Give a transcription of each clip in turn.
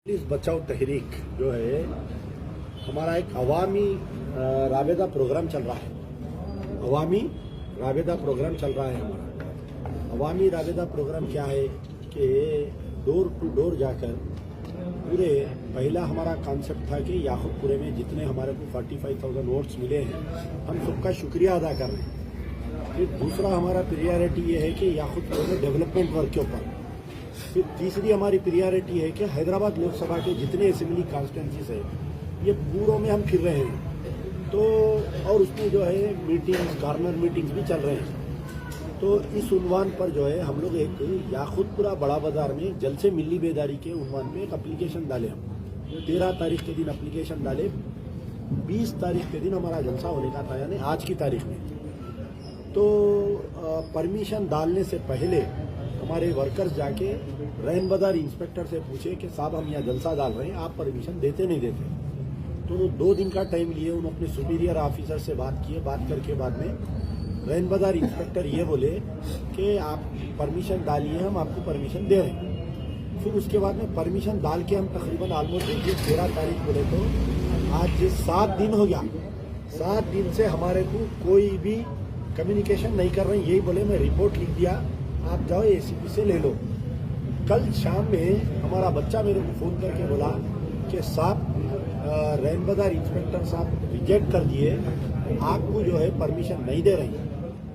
Police बचाओ तहरीक जो है हमारा एक अवामी राबेता प्रोग्राम चल रहा है। अवामी राबेता प्रोग्राम चल रहा है हमारा। अवामी राबेता प्रोग्राम क्या है कि डोर टू डोर जाकर पूरे पहला हमारा कॉन्सेप्ट था कि याकूबपुरे में जितने हमारे को 45,000 वोट्स मिले हैं हम सबका शुक्रिया अदा कर रहे हैं। फिर दूसरा हमारा प्रियोरिटी ये है कि याकूबपुरे में डेवलपमेंट वर्क के ऊपर। फिर तीसरी हमारी प्रियोरिटी है कि हैदराबाद लोकसभा के जितने असेंबली कॉन्स्टिट्यूंसीज है ये पूरों में हम फिर रहे हैं तो और उसमें जो है मीटिंग्स कॉर्नर मीटिंग्स भी चल रहे हैं। तो इस उन्वान पर जो है हम लोग एक याकूबपुरा बड़ा बाजार में जल से मिली बेदारी के उन्वान पे एक एप्लीकेशन डाले। हम 13 तारीख के दिन एप्लीकेशन डाले, 20 तारीख के दिन हमारा जलसा होने का था, यानी आज की तारीख में। तो परमिशन डालने से पहले हमारे वर्कर्स जाके रैन बाजार इंस्पेक्टर से पूछे कि साहब हम यहाँ जलसा डाल रहे हैं, आप परमिशन देते नहीं देते। तो वो 2 दिन का टाइम लिए, उन्होंने अपने सुपीरियर ऑफिसर से बात किए। बात करके बाद में रैन बाजार इंस्पेक्टर ये बोले कि आप परमिशन डालिए, हम आपको परमिशन दे रहे हैं। फिर उसके बाद में परमिशन डाल के हम तकरीबन ऑलमोस्ट देखिए 13 तारीख बोले तो आज 7 दिन हो गया। 7 दिन से हमारे को कोई भी कम्युनिकेशन नहीं कर रहे हैं। यही बोले मैं रिपोर्ट लिख दिया, आप जाओ एसीपी से ले लो। कल शाम में हमारा बच्चा मेरे को फोन करके बोला कि साहब रैन बाजार इंस्पेक्टर साहब रिजेक्ट कर दिए, आपको जो है परमिशन नहीं दे रही।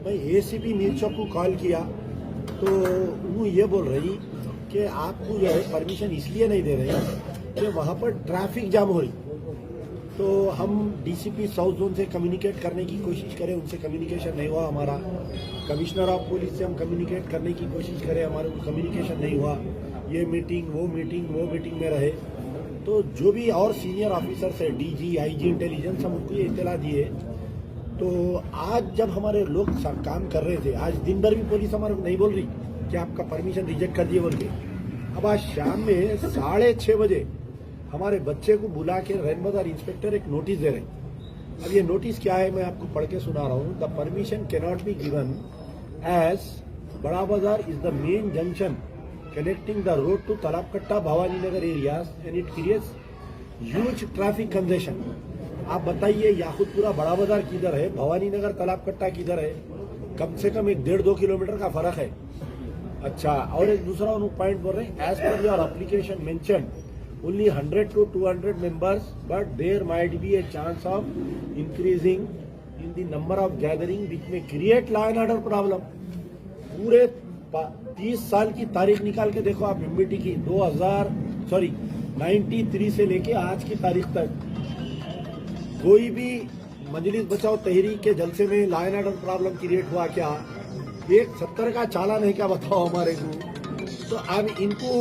मैं एसीपी मीर चौक को कॉल किया तो वो ये बोल रही कि आपको जो है परमिशन इसलिए नहीं दे रही कि वहाँ पर ट्रैफिक जाम हो रही। तो हम डीसीपी साउथ जोन से कम्युनिकेट करने की कोशिश करें, उनसे कम्युनिकेशन नहीं हुआ हमारा। कमिश्नर ऑफ पुलिस से हम कम्युनिकेट करने की कोशिश करें, हमारे को कम्युनिकेशन नहीं हुआ। ये मीटिंग वो मीटिंग में रहे। तो जो भी और सीनियर ऑफिसर्स है, डीजी आईजी इंटेलिजेंस, हम उनको ये इत्तला दिए। तो आज जब हमारे लोग काम कर रहे थे, आज दिन भर भी पुलिस हमारे को नहीं बोल रही कि आपका परमिशन रिजेक्ट कर दिए बोल के। अब आज शाम में 6:30 बजे हमारे बच्चे को बुला के रैन बाजार इंस्पेक्टर एक नोटिस दे रहे हैं। अब ये नोटिस क्या है मैं आपको पढ़ के सुना रहा हूँ। The permission can not be given as Bada Bazaar is the main junction connecting the road to Talabkatta Bhavani Nagar areas and it creates huge traffic congestion. आप बताइए याकूबपुरा बड़ा बाजार किधर है, भवानी नगर तालाबकट्टा किधर है? कम से कम 1.5-2 किलोमीटर का फर्क है। अच्छा, और एक दूसरा पॉइंट बोल रहे हैं एज पर your application mention only 100 to 200 members, but there might be a chance of increasing in the number of gathering which may create law and order problem। पूरे 30 साल की तारीख निकाल के देखो आप एमबीटी की 93 से लेके आज की तारीख तक कोई भी मजलिस बचाओ तहरीक के जलसे में law and order problem create हुआ क्या? एक 70 का चालान है क्या बताओ हमारे को। तो अब इनको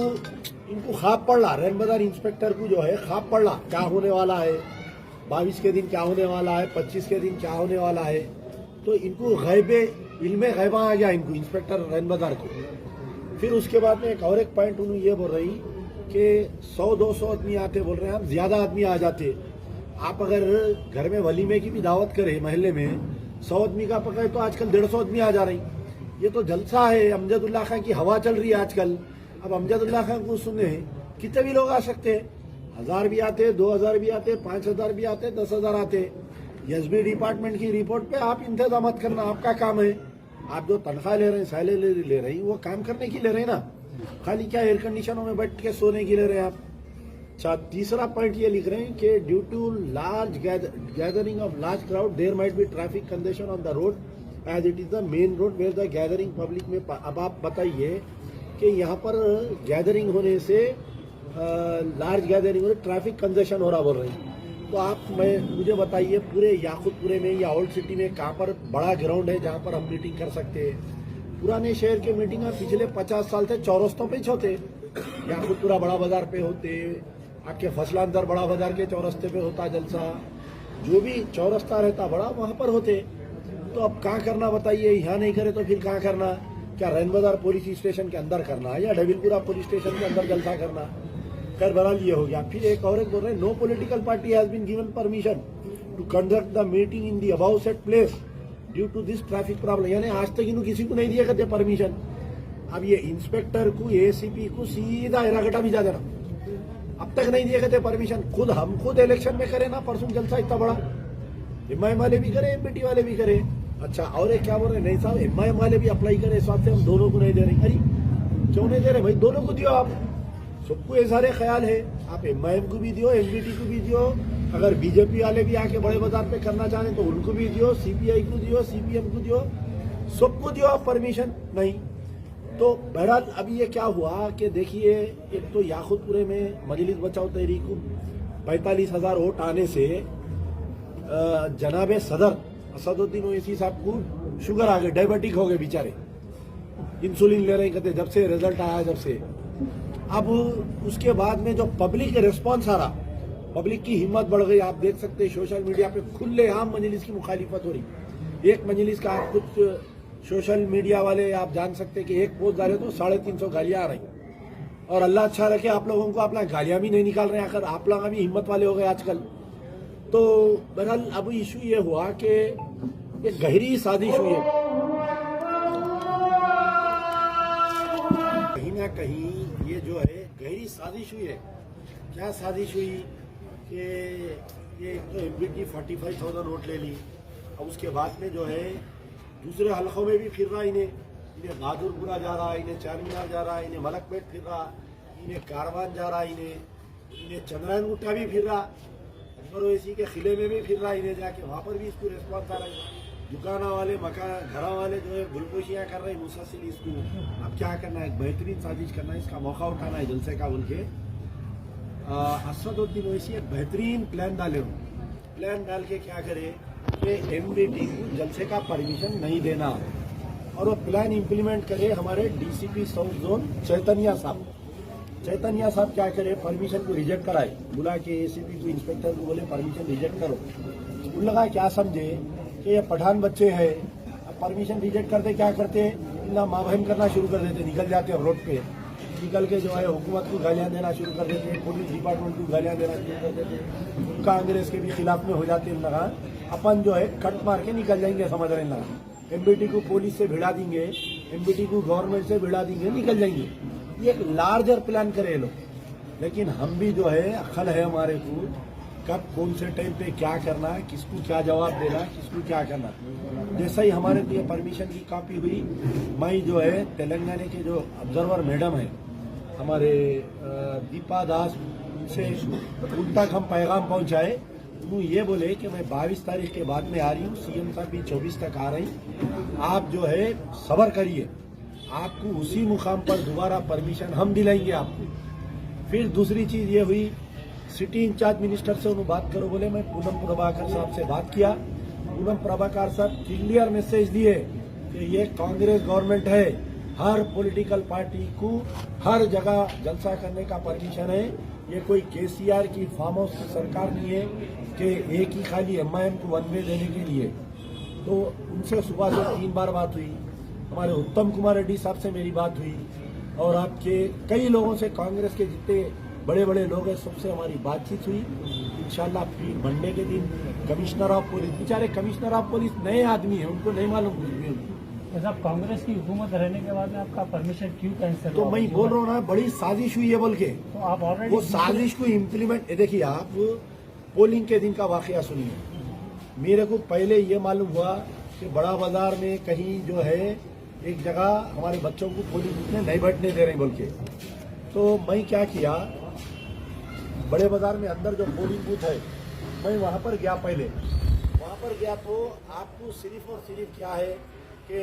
ख्वाब पड़ रहा, रैन बाजार इंस्पेक्टर को जो है ख्वाब पड़ रहा क्या होने वाला है, 22 के दिन क्या होने वाला है, 25 के दिन क्या होने वाला है। तो इनको इल्मे गैबा आ गया इनको, इंस्पेक्टर रैन बाजार को। फिर उसके बाद में एक पॉइंट उन्होंने ये बोल रही कि 100-200 आदमी आते, बोल रहे हैं हम ज्यादा आदमी आ जाते। आप अगर घर में वलीमे की भी दावत करें महल्ले में 100 आदमी का पकड़े तो आजकल 150 आदमी आ जा रही। ये तो जलसा है, अमजदुल्ला खां की हवा चल रही है आजकल। अब अमजदुल्ला खां को सुने कितने भी लोग आ सकते हैं, 1000 भी आते, 2000 भी आते, 5000 भी आते, 10,000 आते। एसबी डिपार्टमेंट की रिपोर्ट पे आप इंतजाम करना आपका काम है। आप जो तनख्वाह ले रहे हैं, सैलरी ले रहे हैं, वो काम करने की ले रहे हैं ना, खाली क्या एयर कंडीशनों में बैठ के सोने की ले रहे हैं आप। अच्छा, तीसरा पॉइंट ये लिख रहे हैं कि due to large gathering of large crowd there might be traffic congestion on the road as it is the main road where the gathering public में। अब आप बताइए कि यहाँ पर गैदरिंग होने से लार्ज गैदरिंग होने ट्रैफिक कंजेशन हो रहा बोल रहे हैं। तो आप मुझे बताइए पूरे याकूबपुरे में या ओल्ड सिटी में कहाँ पर बड़ा ग्राउंड है जहाँ पर हम मीटिंग कर सकते हैं? पुराने शहर के मीटिंग पिछले 50 साल से चौरस्तों पे होते, याकूबपुरा बड़ा बाजार पे होते, आपके फसलांतर बड़ा बाजार के चौरस्ते पे होता जलसा, जो भी चौरस्ता रहता बड़ा वहां पर होते। तो अब कहाँ करना बताइए? यहाँ नहीं करे तो फिर कहाँ करना? क्या रैन बाजार पुलिस स्टेशन के अंदर करना या डबिलपुरा पुलिस स्टेशन के अंदर जलसा करना? कर बहरहाल ये हो गया। फिर एक और बोल रहे हैं no political party has been given permission to conduct the meeting in the above said place due to this traffic problem. यानी आज तक इन्होंने किसी को नहीं दिया करते परमिशन। अब ये इंस्पेक्टर को एसीपी को सीधा एरागटा भिजा देना, अब तक नहीं दिए गए थे परमिशन। हम खुद इलेक्शन में करें ना, परसों जलसा इतना बड़ा, एमआईएम वाले भी करे, एमपीटी वाले भी करे। अच्छा, और एक क्या बोल रहे, नहीं साहब एमआईएम वाले भी अप्लाई करे, इस बात से हम दोनों को नहीं दे रहे। अरे क्यों नहीं दे रहे भाई, दोनों को दियो आप, सबको ये सारे ख्याल है, आप एमआईएम को भी दियो, एमपीटी को भी दियो, अगर बीजेपी वाले भी आके बड़े बाजार पे करना चाहें तो उनको भी दियो, सीपीआई को दियो, सीपीएम को दियो, सबको दियो आप परमिशन। नहीं तो बहरहाल अभी ये क्या हुआ कि देखिए, एक तो याकूतपुरे में मजलिस बचाओ तहरीक को 45,000 वोट आने से जनाब सदर असदुद्दीन ओवैसी साहब को शुगर आ गए, डायबिटिक हो गए बेचारे, इंसुलिन ले रहे कहते जब से रिजल्ट आया जब से। अब उसके बाद में जो पब्लिक रिस्पॉन्स आ रहा, पब्लिक की हिम्मत बढ़ गई। आप देख सकते हैं सोशल मीडिया पे खुलेआम मजलिस की मुखालिफत हो रही। एक मजलिस का आप कुछ सोशल मीडिया वाले आप जान सकते कि एक पोस्ट डाले तो 350 गालियां आ रही। और अल्लाह अच्छा रखे आप लोगों को अपना गालियां भी नहीं निकाल रहे, आखिर आप लोग भी हिम्मत वाले हो गए आजकल। तो बहरहाल अब इशू ये हुआ कि एक गहरी साजिश हुई है, कहीं ना कहीं ये जो है गहरी साजिश हुई है। क्या साजिश हुई कि ये एक तो एमपीटी 45,000 वोट ले ली, अब उसके बाद में जो है दूसरे हलकों में भी फिर रहा, इन्हें बहादुरपुरा जा रहा, इन्हें चारमीनार जा रहा, इन्हें मलकपेट फिर रहा, इन्हें कारवान जा रहा, इन्हें चंद्रायन गुट्टा भी फिर रहा, अकबर ओवैसी के किले में भी फिर रहा, इन्हें जाके वहाँ पर भी इसको रिस्पॉन्स आ रहा है। दुकाना वाले मकान घरा वाले जो है गुलपोशियाँ कर रहे हैं मुसलसिल इसको। अब क्या करना है, बेहतरीन साजिश करना है, इसका मौका उठाना है जलसे का बोल के असदुद्दीन ओवैसी एक बेहतरीन प्लान डाले, प्लान डाल के क्या करे कि एमपीटी को जलसे का परमिशन नहीं देना, और वो प्लान इंप्लीमेंट करे हमारे डीसीपी साउथ जोन चैतन्या साहब क्या करे, परमिशन को रिजेक्ट कराए, बुला के एसीपी को इंस्पेक्टर को बोले परमिशन रिजेक्ट करो। उन लगा क्या समझे कि ये पठान बच्चे हैं, अब परमिशन रिजेक्ट करते क्या करते, इतना माँ बहन करना शुरू कर देते, निकल जाते हैं रोड पे, निकल के जो है हुकूमत को गालियां देना शुरू कर देते, पुलिस डिपार्टमेंट को गालियां देना शुरू कर देते, कांग्रेस के भी खिलाफ में हो जाते हैं। लगा अपन जो है कट मार के निकल जाएंगे, समझ रहे हैं, एमपीटी को पुलिस से भिड़ा देंगे, एमपीटी को गवर्नमेंट से भिड़ा देंगे, निकल जाएंगे। ये एक लार्जर प्लान करे लोग, लेकिन हम भी जो है अक्ल है हमारे को, कब कौन से टाइम पे क्या करना है, किसको क्या जवाब देना, किसको क्या करना। जैसा ही हमारे लिए परमिशन की कॉपी हुई, मैं जो है तेलंगाना के जो ऑब्जर्वर मैडम है हमारे दीपा दास से उन तक हम पैगाम पहुंचाए। वो ये बोले कि मैं 22 तारीख के बाद में आ रही हूँ, सीएम साहब भी 24 तक आ रही, आप जो है सब्र करिए, आपको उसी मुकाम पर दोबारा परमिशन हम दिलाएंगे आपको। फिर दूसरी चीज ये हुई, सिटी इंचार्ज मिनिस्टर से उन्होंने बात करो, बोले मैं पूनम प्रभाकर साहब से बात किया, पूनम प्रभाकर साहब क्लियर मैसेज दिए कि ये कांग्रेस गवर्नमेंट है, हर पॉलिटिकल पार्टी को हर जगह जलसा करने का परमिशन है, ये कोई केसीआर की फार्म हाउस की सरकार नहीं है कि एक ही खाली एमआईएम को वन वे देने के लिए। तो उनसे सुबह से 3 बार बात हुई, हमारे उत्तम कुमार रेड्डी साहब से मेरी बात हुई, और आपके कई लोगों से, कांग्रेस के जितने बड़े बड़े लोग हैं सबसे हमारी बातचीत हुई। इंशाल्लाह फिर मंडे के दिन कमिश्नर ऑफ पुलिस, बेचारे कमिश्नर ऑफ पुलिस नए आदमी हैं, उनको नहीं मालूम कुछ भी। साहब कांग्रेस की हुकूमत रहने के बाद में आपका परमिशन क्यों कैंसिल? तो मैं बोल रहा हूँ ना, बड़ी साजिश हुई है बोल के, तो आप ऑलरेडी वो साजिश को इम्प्लीमेंट, देखिए आप पोलिंग के दिन का वाकया सुनिए। मेरे को पहले ये मालूम हुआ कि बड़ा बाजार में कहीं जो है एक जगह हमारे बच्चों को पोलिंग बूथ में नहीं बैठने दे रहे बोल के, तो मैं क्या किया, बड़े बाजार में अंदर जो पोलिंग बूथ है मैं वहां पर गया, पहले वहां पर गया तो आपको सिर्फ और सिर्फ क्या है कि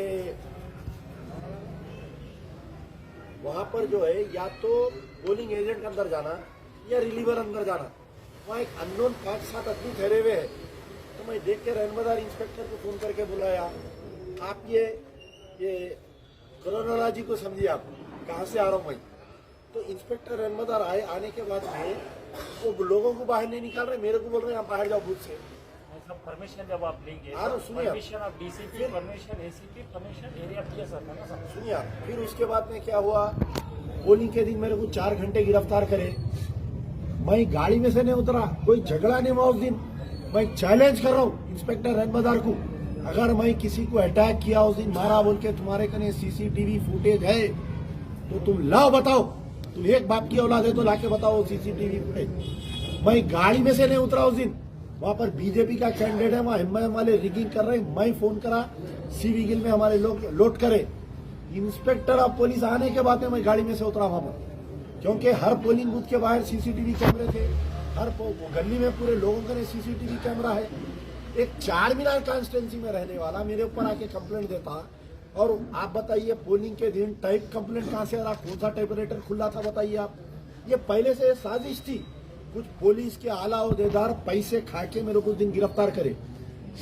वहां पर जो है या तो पोलिंग एजेंट के अंदर जाना या रिलीवर अंदर जाना, वहाँ एक अननोन 5-7 आदमी ठहरे हुए हैं। तो मैं देख के रहनबादार इंस्पेक्टर को फोन करके बुलाया, आप ये क्रोनोलॉजी को समझिए, आप कहाँ से आ रहा हूँ मैं। तो इंस्पेक्टर रहनबादार आए, आने के बाद में वो लोगों को बाहर नहीं निकाल रहे, मेरे को बोल रहे हैं आप बाहर जाओ बूथ से। सब परमिशन जब आप लेंगे, permission of DCP, permission ACP, permission area PS आता है ना। सुनिए, फिर उसके बाद में क्या हुआ, पोलिंग के दिन मेरे को 4 घंटे गिरफ्तार करे, मैं गाड़ी में से नहीं उतरा, कोई झगड़ा नहीं हुआ उस दिन। मैं चैलेंज कर रहा हूँ इंस्पेक्टर रहनबादार को, अगर मैं किसी को अटैक किया उस दिन, मारा बोल के, तुम्हारे कने सीसीटीवी फुटेज है तो तुम लाओ बताओ, तुम एक बाप की औलाद है तो लाके बताओ सीसीटीवी पे। मैं गाड़ी में से नहीं उतरा उस दिन, वहां पर बीजेपी का कैंडिडेट है, वहां एमआईएम वाले रिगिंग कर रहे हैं। मैं फोन करा सीवी गिल में हमारे लोग लोड करे, इंस्पेक्टर ऑफ पुलिस आने के बाद में मैं गाड़ी में से उतरा वहां पर, क्योंकि हर पोलिंग बूथ के बाहर सीसीटीवी कैमरे थे, हर गली में पूरे लोगों का सीसीटीवी कैमरा है। एक 4 मीनार कॉन्स्टिट्यूंसी में रहने वाला मेरे ऊपर आके कंप्लेंट देता, और आप बताइए पोलिंग के दिन टाइप कंप्लेंट कहां से आ रहा, कौन सा टाइपराइटर खुला था बताइए आप। ये पहले से साजिश थी, कुछ पुलिस के आला ओहदेदार पैसे खा के मेरे को उस दिन गिरफ्तार करे,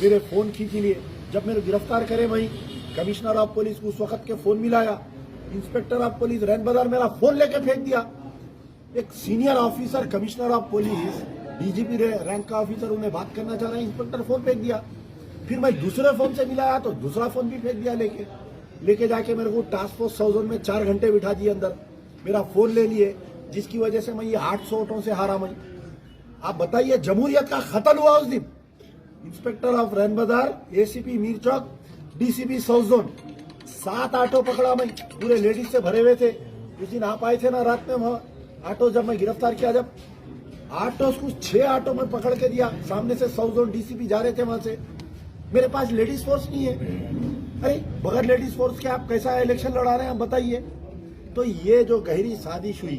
मेरे फोन खींच लिए। जब मेरे गिरफ्तार करे वही कमिश्नर ऑफ पुलिस को उस वक्त के फोन मिलाया, इंस्पेक्टर ऑफ पुलिस रैन बाजार मेरा फोन लेके फेंक दिया। एक senior officer commissioner of police DGP rank का ऑफिसर उन्हें बात करना चाह रहे हैं, इंस्पेक्टर फोन फेंक दिया। फिर मैं दूसरे फोन से मिलाया तो दूसरा फोन भी फेंक दिया, लेके जाके मेरे को टास्क फोर्स साउथ में 4 घंटे बिठा दिए अंदर, मेरा फोन ले लिए, जिसकी वजह से मैं ये 800 वोटों से हारा। मैं आप बताइए जमहूरियत का कत्ल हुआ उस दिन। इंस्पेक्टर ऑफ रैन बाजार, एसीपी मीर चौक, डीसीपी साउथ जोन, 7 ऑटो पकड़ा मैं, पूरे लेडीज से भरे हुए थे। उस दिन आप आए थे ना रात में वहां ऑटो, जब मैं गिरफ्तार किया, जब ऑटो कुछ 6 ऑटो में पकड़ के दिया, सामने से साउथ जोन डीसीपी जा रहे थे वहां से। मेरे पास लेडीज फोर्स नहीं है। अरे बगैर लेडीज फोर्स के आप कैसा इलेक्शन लड़ा रहे हैं, आप बताइए। तो ये जो गहरी साजिश हुई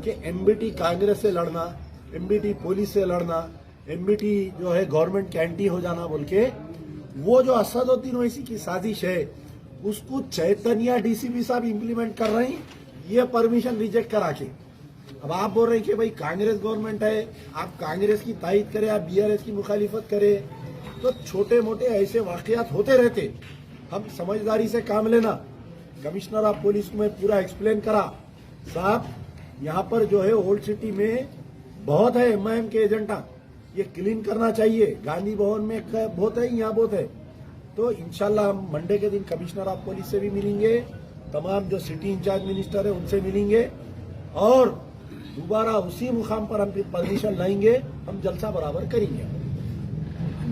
कि एमबीटी कांग्रेस से लड़ना, एमबीटी पुलिस से लड़ना, एमबीटी जो है गवर्नमेंट के एंटी हो जाना बोल के, वो जो असदुद्दीन ओवैसी की साजिश है, उसको चैतन्य डीसीपी साहब इंप्लीमेंट कर रहे हैं, ये परमिशन रिजेक्ट करा के। अब आप बोल रहे हैं कि भाई कांग्रेस गवर्नमेंट है, आप कांग्रेस की तायद करें, आप बीआरएस की मुखालिफत करें, तो छोटे मोटे ऐसे वाकयात होते रहते। हम समझदारी से काम लेना। कमिश्नर ऑफ पुलिस को मैं पूरा एक्सप्लेन करा, साहब यहाँ पर जो है ओल्ड सिटी में बहुत है एमआईएम के एजेंटा, ये क्लीन करना चाहिए। गांधी भवन में बहुत है, यहाँ बहुत है। तो इंशाल्लाह हम मंडे के दिन कमिश्नर ऑफ पुलिस से भी मिलेंगे, तमाम जो सिटी इंचार्ज मिनिस्टर है उनसे मिलेंगे, और दोबारा उसी मुकाम पर हम परमिशन लाएंगे, हम जलसा बराबर करेंगे।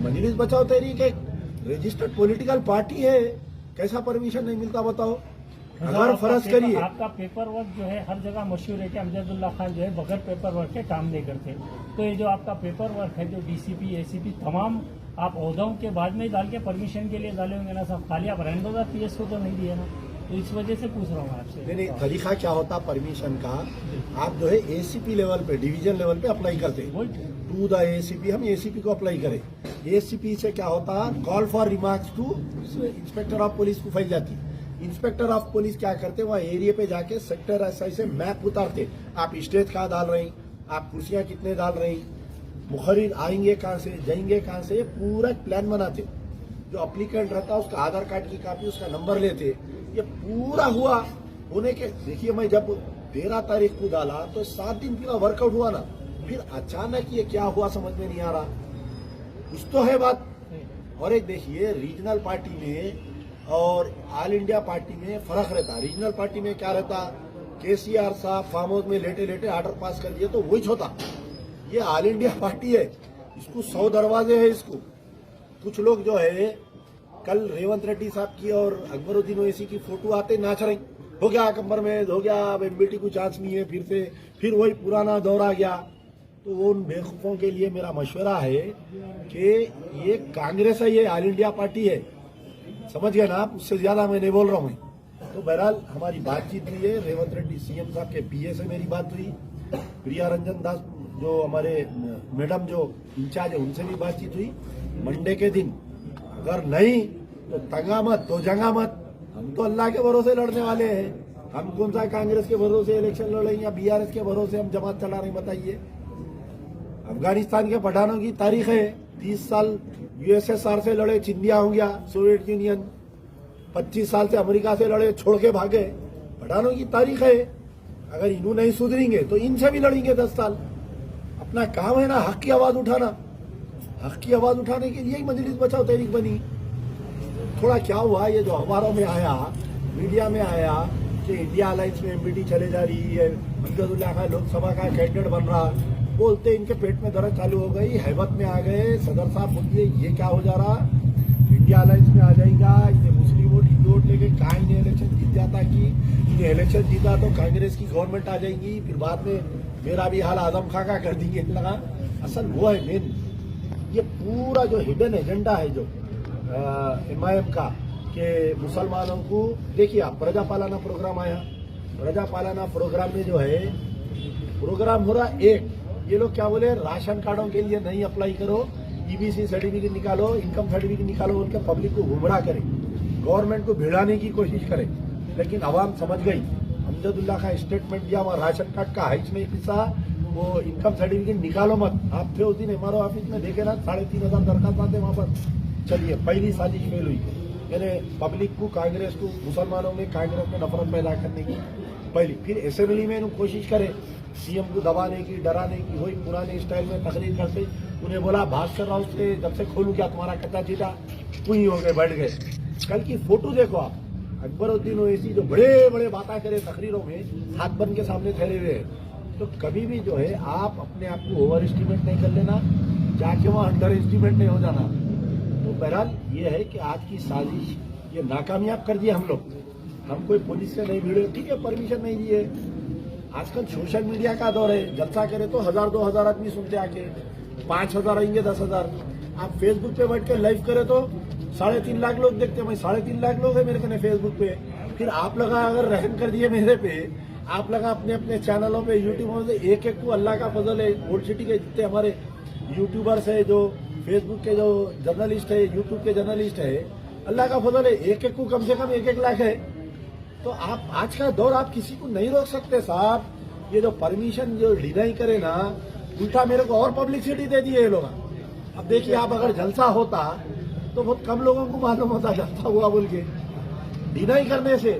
मजलिस बचाओ तहरीक एक रजिस्टर्ड पॉलिटिकल पार्टी है, कैसा परमिशन नहीं मिलता बताओ। अगर फर्ज करिए आपका पेपर वर्क जो है हर जगह मशहूर है कि अमजदुल्ला खान जो है बगैर पेपर वर्क के काम नहीं करते, तो ये जो आपका पेपर वर्क है जो डीसीपी एसीपी तमाम आप ओहदों के बाद में डाल के परमिशन के लिए डाले होंगे ना साहब, खाली आप रैन बाजार पीएस को तो नहीं दिए ना, तो इस वजह से पूछ रहा हूँ आपसे। नहीं, तरीका क्या होता परमिशन का, आप जो है एसीपी लेवल पे, डिवीजन लेवल पे अप्लाई करते, टू द एसीपी, हम एसीपी को अप्लाई करें। एसीपी से क्या होता, call for remarks to inspector of police को फैल जाती। इंस्पेक्टर ऑफ पुलिस क्या करते, वहाँ एरिया पे जाके सेक्टर ऐसे मैप उतारते, आप स्टेज कहाँ डाल रहे हैं, आप कुर्सियां कितने डाल रहे हैं, मुखरिर आएंगे कहाँ से, जाएंगे कहाँ से, पूरा प्लान बनाते। जो अप्लीकेंट रहता है उसका आधार कार्ड की कॉपी, उसका नंबर लेते। ये पूरा हुआ होने के, देखिए मैं जब 13 तारीख को डाला तो 7 दिन पूरा वर्कआउट हुआ ना, फिर अचानक ये क्या हुआ समझ में नहीं आ रहा। कुछ तो है बात। और एक देखिए रीजनल पार्टी में और ऑल इंडिया पार्टी में फर्क रहता। रीजनल पार्टी में क्या रहता, केसीआर साहब फार्म हाउस में लेटे लेटे ऑर्डर पास कर दिए तो वही होता। ये ऑल इंडिया पार्टी है, इसको 100 दरवाजे है इसको। कुछ लोग जो है, कल रेवंत रेड्डी साहब की और अकबरुद्दीन ओवैसी की फोटो आते नाच रहे, हो गया कमर में हो गया, अब एमबीटी को चांस नहीं है, फिर वही पुराना दौर आ गया। तो वो उन बेवकूफों के लिए मेरा मशवरा है कि ये कांग्रेस है, ये ऑल इंडिया पार्टी है, समझ गए ना आप, उससे ज्यादा मैं नहीं बोल रहा हूँ। तो बहरहाल हमारी बातचीत हुई है, रेवंत रेड्डी सीएम साहब के पीए से मेरी बात हुई, प्रिया रंजन दास जो हमारे मैडम जो इंचार्ज है उनसे भी बातचीत हुई। मंडे के दिन अगर नहीं तो तंगा मत तो जंगा मत, हम तो अल्लाह के भरोसे लड़ने वाले हैं। हम कौन सा कांग्रेस के भरोसे इलेक्शन लड़ेंगे या बीआरएस के भरोसे हम जमात चला रहे हैं, बताइए। अफगानिस्तान के पठानों की तारीख है, 30 साल यूएसएसआर से लड़े, चिंदिया हो गया सोवियत यूनियन, 25 साल से अमेरिका से लड़े, छोड़ के भागे, पठानों की तारीख है। अगर इन्हों नहीं सुधरेंगे तो इनसे भी लड़ेंगे 10 साल। अपना काम है ना हक की आवाज उठाना, हक की आवाज उठाने के लिए ही मजलिस बचाओ तहरीक बनी। थोड़ा क्या हुआ, ये जो अखबारों में आया, मीडिया में आया कि इंडिया अलायंस में एमबीटी चले जा रही है, अमजदुल्ला खान लोकसभा का कैंडिडेट बन रहा, बोलते इनके पेट में दर्द चालू हो गई, हैबत में आ गए। सदर साहब बोलिए ये क्या हो जा रहा, इंडिया अलायंस में आ जाएगा, इसे मुस्लिम वोट हिंदू वोट लेके कहा इन्हें इलेक्शन जीत जाता कि इन्हें इलेक्शन जीता तो कांग्रेस की गवर्नमेंट आ जाएगी, फिर बाद में मेरा भी हाल आजम खां का कर देंगे। लगा असल वो है मेन, ये पूरा जो हिडन एजेंडा है जो MIM का कि मुसलमानों को, देखिए आप प्रजा पालाना प्रोग्राम आया, प्रजा पालाना प्रोग्राम में जो है प्रोग्राम हो रहा एक, ये लोग क्या बोले राशन कार्डों के लिए नहीं अप्लाई करो, EBC सर्टिफिकेट निकालो, इनकम सर्टिफिकेट निकालो, उनके पब्लिक को गुमराह करें, गवर्नमेंट को भिड़ाने की कोशिश करें। लेकिन आवाम समझ गई, अमजदुल्ला का स्टेटमेंट दिया, वहाँ राशन कार्ड का हाइच में पिसा, वो इनकम सर्टिफिकेट निकालो मत। आप थे उस दिन MRO ऑफिस में, देखे ना 3,500 दरखास्त आते वहाँ पर। चलिए पहली साजिश फेल हुई, यानी पब्लिक को, कांग्रेस को, मुसलमानों में कांग्रेस में नफरत पैदा करने की पहली। फिर असेंबली में इन्होंने कोशिश करे CM को दबाने की, डराने की, वही पुराने स्टाइल में तकरीर करते। उन्हें बोला भास्कर राव से जब से खोलू क्या तुम्हारा कच्चा चीटा पुई हो गए, बैठ गए। कल की फोटो देखो आप, अकबरुद्दीन ओवैसी जो बड़े बड़े बातें करे तकरीरों में, हाथ बन के सामने ठहरे हुए हैं। तो कभी भी जो है आप अपने आप को ओवर एस्टिमेट नहीं कर लेना, जाके वहां अंडर एस्टिमेट नहीं हो जाना। तो बहरहाल ये है कि आज की साजिश ये नाकामयाब कर दिए हम लोग। हम कोई पुलिस से नहीं भिड़े, ठीक है, परमिशन नहीं दिए। आजकल सोशल मीडिया का दौर है, जलसा करे तो 1,000-2,000 आदमी सुनते आके, 5,000 आएंगे, 10,000। आप फेसबुक पे बैठ के लाइव करे तो 3.5 लाख लोग देखते हैं। 3.5 लाख लोग है मेरे कने फेसबुक पे। फिर आप लगा अगर रहम कर दिए मेरे पे, आप लगा अपने अपने चैनलों पे, यूट्यूब से एक एक को, अल्लाह का फजल है, ओल्ड सिटी के जितने हमारे यूट्यूबर्स है, जो फेसबुक के जो जर्नलिस्ट है, यूट्यूब के जर्नलिस्ट है, अल्लाह का फजल है, एक एक को कम से कम 1-1 लाख है। तो आप आज का दौर आप किसी को नहीं रोक सकते साहब। ये जो परमिशन जो डिनाई करे ना, उल्टा मेरे को और पब्लिसिटी दे दी है ये लोग। अब देखिए आप, अगर जलसा होता तो बहुत कम लोगों को मालूम होता जलसा हुआ बोल के। डिनाई करने से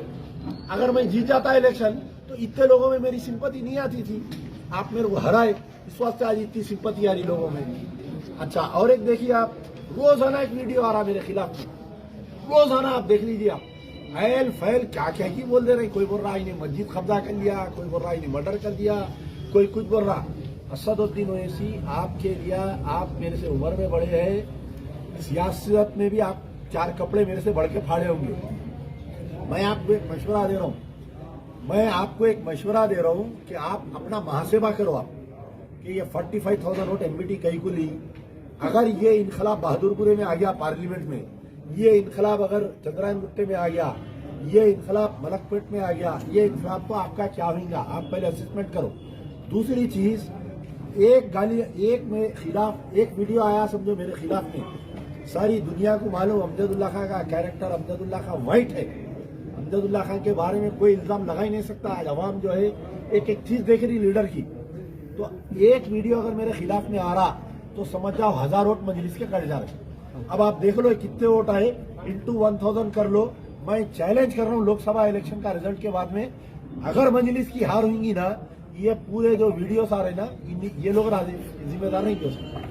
अगर मैं जीत जाता इलेक्शन तो इतने लोगों में मेरी सिंपत्ति नहीं आती थी। आप मेरे को हराए, इस वास्ते आज इतनी सिंपत्ति आ रही लोगों में। अच्छा, और एक देखिए आप, रोजाना एक वीडियो आ रहा मेरे खिलाफ, रोजाना आप देख लीजिए आप, फैल फैल क्या क्या ही बोल दे रहे। कोई बोल रहा इन्हें मस्जिद कब्जा कर लिया, कोई बोल रहा इन्हें मर्डर कर दिया, कोई कुछ बोल रहा। असदुद्दीन ओवैसी आपके लिए, आप मेरे से उम्र में बड़े हैं, सियासत में भी आप 4 कपड़े मेरे से बढ़ के फाड़े होंगे। मैं आपको एक मशवरा दे रहा हूँ, कि आप अपना मुहासेबा करो आप, कि ये 45,000 वोट MBT कहीं को ली। अगर ये इनकलाब बहादुरपुरे में आ गया पार्लियामेंट में, ये इनकलाब अगर चंद्रायन गुट्टे में आ गया, ये इनकलाब मलकपेट में आ गया, ये इनकलाब को आपका क्या होगा, आप पहले असेसमेंट करो। दूसरी चीज, एक वीडियो आया समझो मेरे खिलाफ में, सारी दुनिया को मालूम अमजदुल्ला खां का कैरेक्टर, अमजदुल्ला खां वाइट है। अमजदुल्ला खां के बारे में कोई इल्जाम लगा ही नहीं सकता। आज अवाम जो है एक एक चीज देख रही लीडर की। तो एक वीडियो अगर मेरे खिलाफ में आ रहा तो समझ जाओ 1000 वोट मजलिस के कट जा रहे। अब आप देख लो कितने वोट आए, इंटू 1000 कर लो। मैं चैलेंज कर रहा हूँ लोकसभा इलेक्शन का रिजल्ट के बाद में, अगर मजलिस की हार होंगी ना, ये पूरे जो वीडियोस आ रहे ना, ये लोग जिम्मेदार नहीं हो सकते।